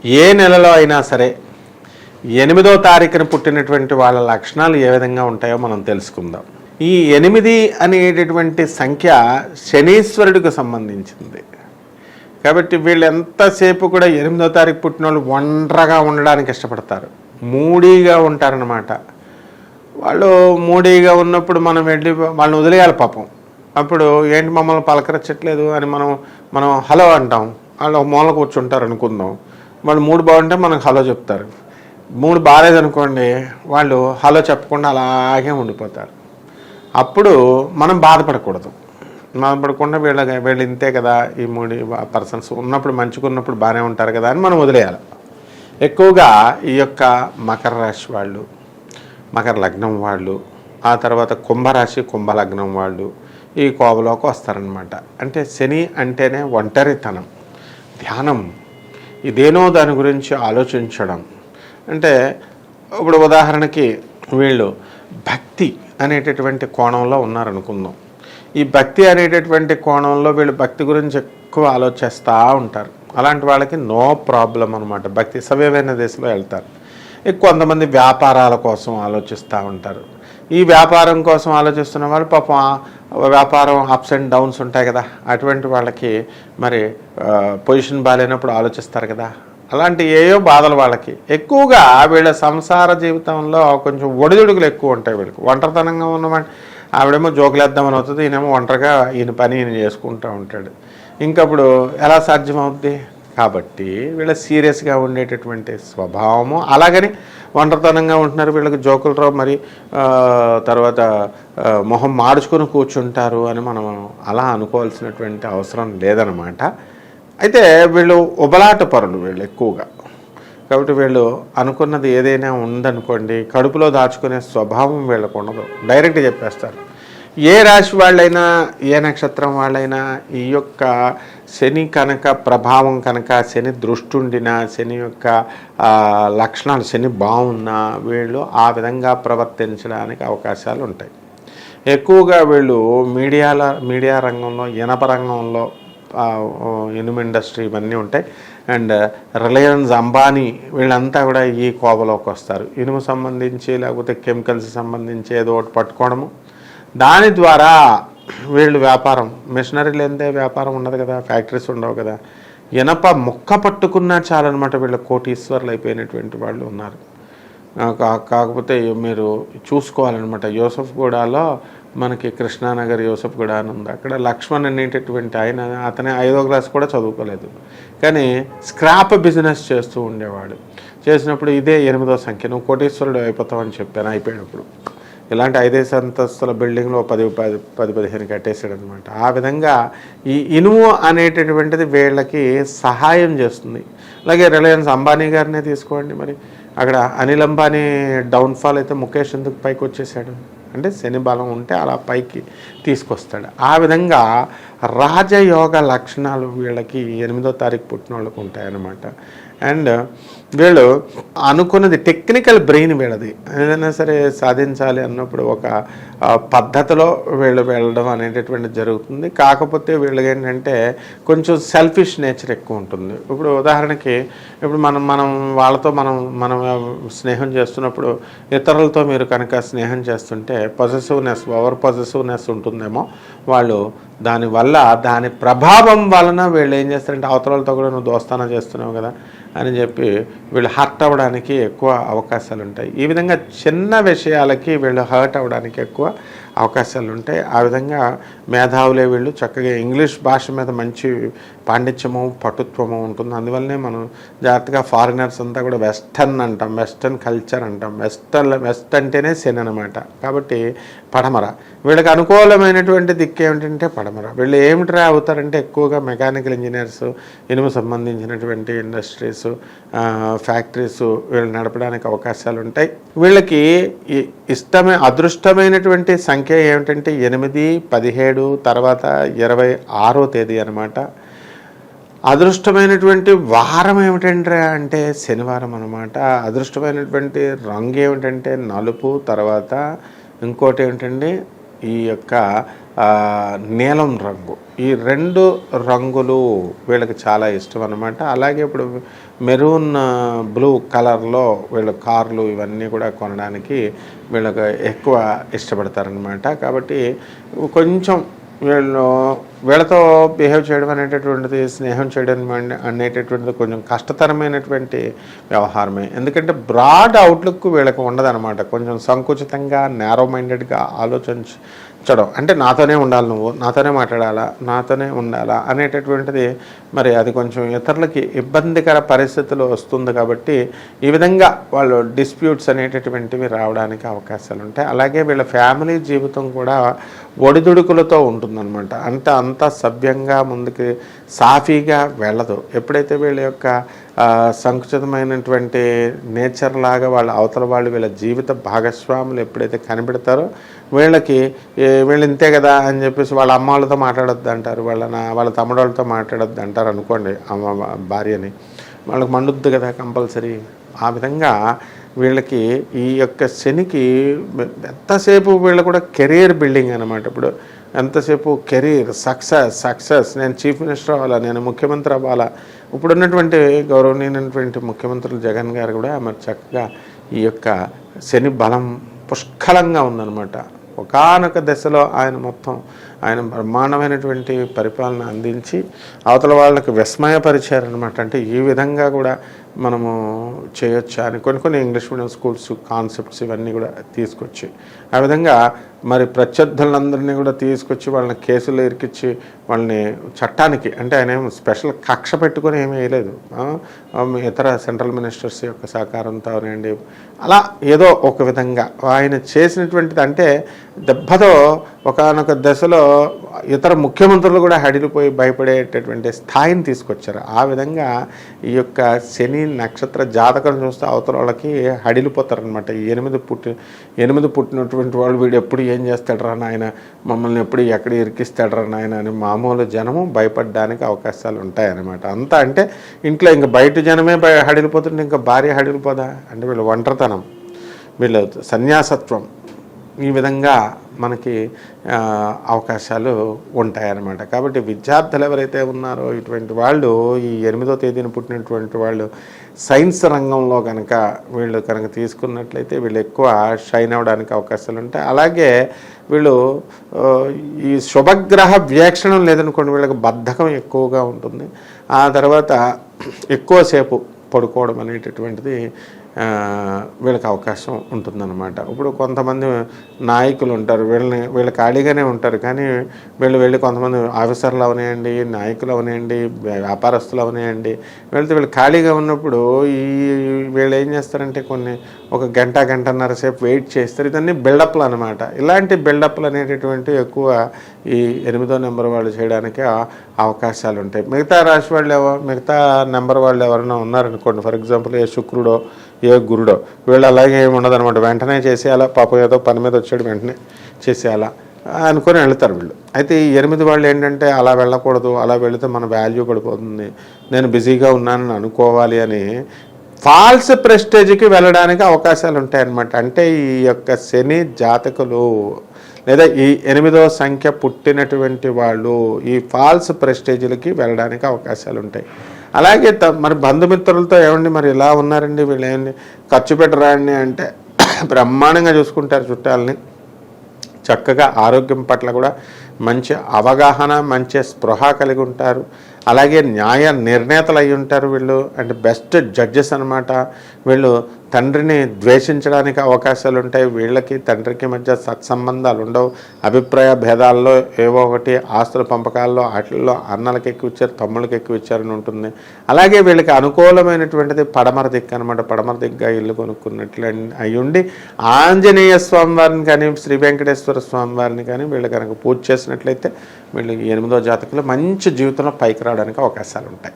ఏ నెలలో అయినా సరే 8వ తారీఖున పుట్టినటువంటి వాళ్ళ లక్షణాలు ఏ విధంగా ఉంటాయో మనం తెలుసుకుందాం. ఈ 8 అనేటటువంటి సంఖ్య శనీశ్వరుడికి సంబంధించింది. కాబట్టి వీళ్ళు ఎంతసేపు కూడా 8వ తారీఖు పుట్టిన వాళ్ళు ఒంటరిగా ఉండడానికి ఇష్టపడతారు, మూడీగా ఉంటారనమాట. వాళ్ళు మూడీగా ఉన్నప్పుడు మనం వెళ్ళి వాళ్ళని వదిలేయాలి పాపం. అప్పుడు ఏంటి మమ్మల్ని పలకరించట్లేదు అని మనం హలో అంటాం. వాళ్ళు ఒక మూల కూర్చుంటారు అనుకుందాం. వాళ్ళు మూడు బాగుంటే మనకు హలో చెప్తారు. మూడు బాగాలేదనుకోండి, వాళ్ళు హలో చెప్పకుండా అలాగే ఉండిపోతారు. అప్పుడు మనం బాధపడకూడదు. బాధపడకుండా వీళ్ళు ఇంతే కదా, ఈ మూడు పర్సన్స్ ఉన్నప్పుడు మంచుకున్నప్పుడు బాగానే ఉంటారు కదా అని మనం వదిలేయాలి. ఎక్కువగా ఈ యొక్క మకర రాశి వాళ్ళు, మకర లగ్నం వాళ్ళు, ఆ తర్వాత కుంభరాశి కుంభలగ్నం వాళ్ళు ఈ కోవలోకి వస్తారనమాట. అంటే శని అంటేనే ఒంటరితనం, ధ్యానం, ఇదేనో దాని గురించి ఆలోచించడం. అంటే ఇప్పుడు ఉదాహరణకి వీళ్ళు భక్తి అనేటటువంటి కోణంలో ఉన్నారనుకుందాం. ఈ భక్తి అనేటటువంటి కోణంలో వీళ్ళు భక్తి గురించి ఎక్కువ ఆలోచిస్తూ ఉంటారు. అలాంటి వాళ్ళకి నో ప్రాబ్లం అనమాట. భక్తి సవ్యమైన దిశలో వెళ్తారు. కొంతమంది వ్యాపారాల కోసం ఆలోచిస్తూ ఉంటారు. ఈ వ్యాపారం కోసం ఆలోచిస్తున్న వాళ్ళు పాపం వ్యాపారం అప్స్ అండ్ డౌన్స్ ఉంటాయి కదా, అటువంటి వాళ్ళకి మరి పొజిషన్ బాగాలేనప్పుడు ఆలోచిస్తారు కదా. అలాంటి ఏయో బాధలు వాళ్ళకి. ఎక్కువగా వీళ్ళ సంసార జీవితంలో కొంచెం ఒడిదుడుకులు ఎక్కువ ఉంటాయి వీళ్ళకి. ఒంటరితనంగా ఉన్నమాట, ఆవిడేమో జోకులేద్దామని అవుతుంది, ఈయనేమో ఒంటరిగా ఈయన పని ఈయన చేసుకుంటూ ఉంటాడు. ఇంకప్పుడు ఎలా సాధ్యమవుద్ది? కాబట్టి వీళ్ళ సీరియస్గా ఉండేటటువంటి స్వభావము, అలాగని ఒంటరితనంగా ఉంటున్నారు వీళ్ళకి జోకులు రావు, మరి తర్వాత మొహం మార్చుకొని కూర్చుంటారు అని మనం అలా అనుకోవాల్సినటువంటి అవసరం లేదనమాట. అయితే వీళ్ళు ఉబలాట పరులు వీళ్ళు ఎక్కువగా. కాబట్టి వీళ్ళు అనుకున్నది ఏదైనా ఉందనుకోండి, కడుపులో దాచుకునే స్వభావం వీళ్ళకు ఉండదు, డైరెక్ట్ చెప్పేస్తారు. ఏ రాశి వాళ్ళైనా, ఏ నక్షత్రం వాళ్ళైనా ఈ యొక్క శని కనుక ప్రభావం కనుక, శని దృష్టి ఉండినా, శని యొక్క లక్షణాలు శని బాగున్నా వీళ్ళు ఆ విధంగా ప్రవర్తించడానికి అవకాశాలు ఉంటాయి. ఎక్కువగా వీళ్ళు మీడియా రంగంలో, ఇనప రంగంలో, ఇనుము ఇండస్ట్రీ ఇవన్నీ ఉంటాయి. అండ్ రిలయన్స్, అంబానీ వీళ్ళంతా కూడా ఈ కోవలోకి వస్తారు. ఇనుము సంబంధించి లేకపోతే కెమికల్స్ సంబంధించి ఏదో ఒకటి పట్టుకోవడము, దాని ద్వారా వీళ్ళు వ్యాపారం, మిషనరీ లేనిదే వ్యాపారం ఉండదు కదా, ఫ్యాక్టరీస్ ఉండవు కదా. ఇనప ముక్క పట్టుకున్నా చాలన్నమాట వీళ్ళు కోటీశ్వర్లు అయిపోయినటువంటి వాళ్ళు ఉన్నారు. కాకపోతే మీరు చూసుకోవాలన్నమాట. యూసఫ్గూడలో మనకి కృష్ణానగర్ యూసఫ్గూడ అని ఉంది. అక్కడ లక్ష్మణ్ అనేటటువంటి ఆయన, అతనే 5వ క్లాస్ కూడా చదువుకోలేదు, కానీ స్క్రాప్ బిజినెస్ చేస్తూ ఉండేవాడు. చేసినప్పుడు ఇదే 8వ సంఖ్య, నువ్వు కోటీశ్వరుడు అయిపోతావని చెప్పాను. అయిపోయినప్పుడు ఇలాంటి 5 అంతస్తుల బిల్డింగ్లో 10-15 కట్టేశాడు అనమాట. ఆ విధంగా ఈ ఇనుము అనేటటువంటిది వీళ్ళకి సహాయం చేస్తుంది. అలాగే రిలయన్స్ అంబానీ గారినే తీసుకోండి. మరి అక్కడ అనిల్ అంబానీ డౌన్ఫాల్ అయితే ముఖేష్ ఎందుకు పైకి వచ్చేసాడు అంటే శని బలం ఉంటే అలా పైకి తీసుకొస్తాడు. ఆ విధంగా రాజయోగ లక్షణాలు వీళ్ళకి 8వ తారీఖు పుట్టిన వాళ్ళకు ఉంటాయన్నమాట. అండ్ వీళ్ళు అనుకున్నది టెక్నికల్ బ్రెయిన్ వీళ్ళది. ఏదైనా సరే సాధించాలి అన్నప్పుడు ఒక పద్ధతిలో వీళ్ళు వెళ్ళడం అనేటటువంటిది జరుగుతుంది. కాకపోతే వీళ్ళకి ఏంటంటే కొంచెం సెల్ఫిష్ నేచర్ ఎక్కువ ఉంటుంది. ఇప్పుడు ఉదాహరణకి ఇప్పుడు మనం వాళ్ళతో మనం స్నేహం చేస్తున్నప్పుడు ఇతరులతో మీరు కనుక స్నేహం చేస్తుంటే పొజెసివ్నెస్, ఓవర్ పొజెసివ్నెస్ ఉంటుందేమో. వాళ్ళు దానివల్ల, దాని ప్రభావం వలన వీళ్ళు ఏం చేస్తారంటే అవతలతో కూడా నువ్వు దోస్తానా చేస్తున్నావు కదా అని చెప్పి వీళ్ళు హర్ట్ అవ్వడానికి ఎక్కువ అవకాశాలు ఉంటాయి. ఈ విధంగా చిన్న విషయాలకి వీళ్ళు హర్ట్ అవ్వడానికి ఎక్కువ అవకాశాలు ఉంటాయి. ఆ విధంగా మేధావులే వీళ్ళు. చక్కగా ఇంగ్లీష్ భాష మీద మంచి పాండిత్యము, పటుత్వము ఉంటుంది. అందువల్లనే మనం జాగ్రత్తగా ఫారినర్స్ అంతా కూడా వెస్టర్న్ అంటాం, వెస్టర్న్ కల్చర్ అంటాం. వెస్ట్ అంటేనే శని అనమాట. కాబట్టి పడమర వీళ్ళకి అనుకూలమైనటువంటి దిక్కు ఏమిటంటే పడమర. వీళ్ళు ఏమిట్రా అవుతారంటే ఎక్కువగా మెకానికల్ ఇంజనీర్స్, ఇనుము సంబంధించినటువంటి ఇండస్ట్రీస్, ఫ్యాక్టరీస్ వీళ్ళు నడపడానికి అవకాశాలు ఉంటాయి. వీళ్ళకి అదృష్టమైనటువంటి సంఖ్య ఏమిటంటే 8, 17, తర్వాత 26వ తేదీ అనమాట. అదృష్టమైనటువంటి వారం ఏమిటంటే అంటే శనివారం అనమాట. అదృష్టమైనటువంటి రంగు ఏమిటంటే నలుపు, తర్వాత ఇంకోటి ఏమిటండి ఈ యొక్క నీలం రంగు, ఈ 2 రంగులు వీళ్ళకి చాలా ఇష్టం అన్నమాట. అలాగే ఇప్పుడు మెరూన్ బ్లూ కలర్లో వీళ్ళు కార్లు ఇవన్నీ కూడా కొనడానికి వీళ్ళకి ఎక్కువ ఇష్టపడతారనమాట. కాబట్టి కొంచెం వీళ్ళతో బిహేవ్ చేయడం అనేటటువంటిది, స్నేహం చేయడం అనేటటువంటిది కొంచెం కష్టతరమైనటువంటి వ్యవహారమే. ఎందుకంటే బ్రాడ్ అవుట్లుక్ వీళ్ళకి ఉండదన్నమాట. కొంచెం సంకుచితంగా, నేరో మైండెడ్గా ఆలోచించడం, అంటే నాతోనే ఉండాలి, నువ్వు నాతోనే మాట్లాడాలా, నాతోనే ఉండాలా అనేటటువంటిది మరి అది కొంచెం ఇతరులకి ఇబ్బందికర పరిస్థితులు వస్తుంది. కాబట్టి ఈ విధంగా వాళ్ళు డిస్ప్యూట్స్ అనేటటువంటివి రావడానికి అవకాశాలు ఉంటాయి. అలాగే వీళ్ళ ఫ్యామిలీ జీవితం కూడా ఒడిదుడుకులతో ఉంటుందన్నమాట. అంటే అంతా సభ్యంగా ముందుకు సాఫీగా వెళ్ళదు. ఎప్పుడైతే వీళ్ళ యొక్క సంకుచితమైనటువంటి నేచర్ లాగా వాళ్ళ అవతల వాళ్ళు వీళ్ళ జీవిత భాగస్వాములు ఎప్పుడైతే కనిపెడతారో వీళ్ళు ఇంతే కదా అని చెప్పేసి వాళ్ళ అమ్మ వాళ్ళతో మాట్లాడొద్దు అంటారు, వాళ్ళ తమ్ముడు వాళ్ళతో మాట్లాడొద్దు అంటారు అనుకోండి భార్యని, వాళ్ళకి మండుద్దు కదా కంపల్సరీ. ఆ విధంగా వీళ్ళకి ఈ యొక్క శనికి ఎంతసేపు వీళ్ళు కూడా కెరీర్ బిల్డింగ్ అనమాట. ఇప్పుడు ఎంతసేపు కెరీర్, సక్సెస్, నేను చీఫ్ మినిస్టర్ అవ్వాలా, నేను ముఖ్యమంత్రి అవ్వాలా. ఇప్పుడున్నటువంటి గౌరవనీయమైనటువంటి ముఖ్యమంత్రులు జగన్ గారు కూడా మరి చక్కగా ఈ యొక్క శని బలం పుష్కలంగా ఉందన్నమాట. ఒకానొక దశలో ఆయన బ్రహ్మాండమైనటువంటి పరిపాలన అందించి అవతల వాళ్ళకి విస్మయపరిచారనమాట. అంటే ఈ విధంగా కూడా మనము చేయొచ్చా అని కొన్ని ఇంగ్లీష్ మీడియం స్కూల్స్ కాన్సెప్ట్స్ ఇవన్నీ కూడా తీసుకొచ్చి ఆ విధంగా మరి ప్రత్యర్థులందరినీ కూడా తీసుకొచ్చి వాళ్ళని కేసులు ఇరికిచ్చి వాళ్ళని చట్టానికి, అంటే ఆయన ఏం స్పెషల్ కక్ష పెట్టుకొని ఏమీ వేయలేదు. ఇతర సెంట్రల్ మినిస్టర్స్ యొక్క సహకారంతో అవనండి, అలా ఏదో ఒక విధంగా ఆయన చేసినటువంటిది, అంటే దెబ్బతో ఒకానొక దశలో ఇతర ముఖ్యమంత్రులు కూడా హడిలిపోయి భయపడేటటువంటి స్థాయిని తీసుకొచ్చారు. ఆ విధంగా ఈ యొక్క శని నక్షత్ర జాతకం చూస్తే అవతల వాళ్ళకి హడిలిపోతారనమాట. ఈ 8 పుట్టినటువంటి వాళ్ళు వీడు ఎప్పుడు ఏం చేస్తాడరా నాయన, మమ్మల్ని ఎప్పుడు ఎక్కడ ఇరికిస్తాడరా నాయన అని మామూలు జనము భయపడడానికి అవకాశాలు ఉంటాయన్నమాట. అంతా అంటే ఇంట్లో ఇంకా బయట జనమే హడిలిపోతుంటే ఇంకా భార్య హడిలిపోదా అంటే వీళ్ళు ఒంటరితనం, వీళ్ళు సన్యాసత్వం, ఈ విధంగా మనకి అవకాశాలు ఉంటాయన్నమాట. కాబట్టి విద్యార్థులు ఎవరైతే ఉన్నారో ఇటువంటి వాళ్ళు ఈ 8వ తేదీన పుట్టినటువంటి వాళ్ళు సైన్స్ రంగంలో వీళ్ళు కనుక తీసుకున్నట్లయితే వీళ్ళు ఎక్కువ షైన్ అవ్వడానికి అవకాశాలు ఉంటాయి. అలాగే వీళ్ళు ఈ శుభగ్రహ వీక్షణం లేదనుకోండి, వీళ్ళకి బద్ధకం ఎక్కువగా ఉంటుంది. ఆ తర్వాత ఎక్కువసేపు పడుకోవడం అనేటటువంటిది వీళ్ళకి అవకాశం ఉంటుందన్నమాట. ఇప్పుడు కొంతమంది నాయకులు ఉంటారు, వీళ్ళు ఖాళీగానే ఉంటారు, కానీ వెళ్ళి కొంతమంది ఆఫీసర్లు అవనేయండి, నాయకులు అవనేయండి, వ్యాపారస్తులు అవనేయండి, వీళ్ళు ఖాళీగా ఉన్నప్పుడు వీళ్ళు ఏం చేస్తారంటే ఒక గంటన్నర సేపు వెయిట్ చేస్తారు. ఇదన్నీ బిల్డప్లు అనమాట. ఇలాంటి బిల్డప్లు అనేటటువంటి ఎక్కువ ఈ 8వ నెంబర్ వాళ్ళు చేయడానికి అవకాశాలు ఉంటాయి. మిగతా నెంబర్ వాళ్ళు ఎవరైనా ఉన్నారనుకోండి, ఫర్ ఎగ్జాంపుల్ ఏ శుక్రుడో ఏ గురుడో, వీళ్ళు అలాగే ఏమి ఉండదనమాట. వెంటనే చేసేయాలా, పాపం ఏదో పని మీద వచ్చాడు వెంటనే చేసేయాలా అనుకొని వెళ్తారు వీళ్ళు. అయితే ఈ 8 వాళ్ళు ఏంటంటే అలా వెళ్ళకూడదు, అలా వెళితే మన వాల్యూ పడిపోతుంది, నేను బిజీగా ఉన్నానని అనుకోవాలి అని ఫాల్స్ ప్రెస్టేజ్కి వెళ్ళడానికి అవకాశాలు ఉంటాయన్నమాట. అంటే ఈ యొక్క శని జాతకులు లేదా ఈ 8వ సంఖ్య పుట్టినటువంటి వాళ్ళు ఈ ఫాల్స్ ప్రెస్టేజ్లకి వెళ్ళడానికి అవకాశాలు ఉంటాయి. అలాగే మరి బంధుమిత్రులతో ఏమండి మరి ఇలా ఉన్నారండి, వీళ్ళు ఏమండి ఖర్చు పెట్టరాండి అంటే బ్రహ్మాండంగా చూసుకుంటారు చుట్టాలని. చక్కగా ఆరోగ్యం పట్ల కూడా మంచి అవగాహన, మంచి స్పృహ కలిగి ఉంటారు. అలాగే న్యాయ నిర్ణేతలు అయి ఉంటారు వీళ్ళు, అంటే బెస్ట్ జడ్జెస్ అనమాట. వీళ్ళు తండ్రిని ద్వేషించడానికి అవకాశాలు ఉంటాయి. వీళ్ళకి తండ్రికి మధ్య సత్సంబంధాలు ఉండవు. అభిప్రాయ భేదాల్లో ఏవో ఒకటి, ఆస్తుల పంపకాల్లో వాటిల్లో అన్నలకి ఎక్కువ ఇచ్చారు, తమ్ముళ్ళకి ఎక్కువ ఇచ్చారని ఉంటుంది. అలాగే వీళ్ళకి అనుకూలమైనటువంటిది పడమర దిక్కు అనమాట. పడమర దిగ్గా ఇల్లు కొనుక్కున్నట్లు అయి ఉండి ఆంజనేయ స్వామి వారిని కానీ శ్రీ వెంకటేశ్వర స్వామి వారిని కానీ వీళ్ళు కనుక పూజ చేసినట్లయితే వీళ్ళకి 8వ జాతకంలో మంచి జీవితంలో పైకి రావడానికి అవకాశాలు ఉంటాయి.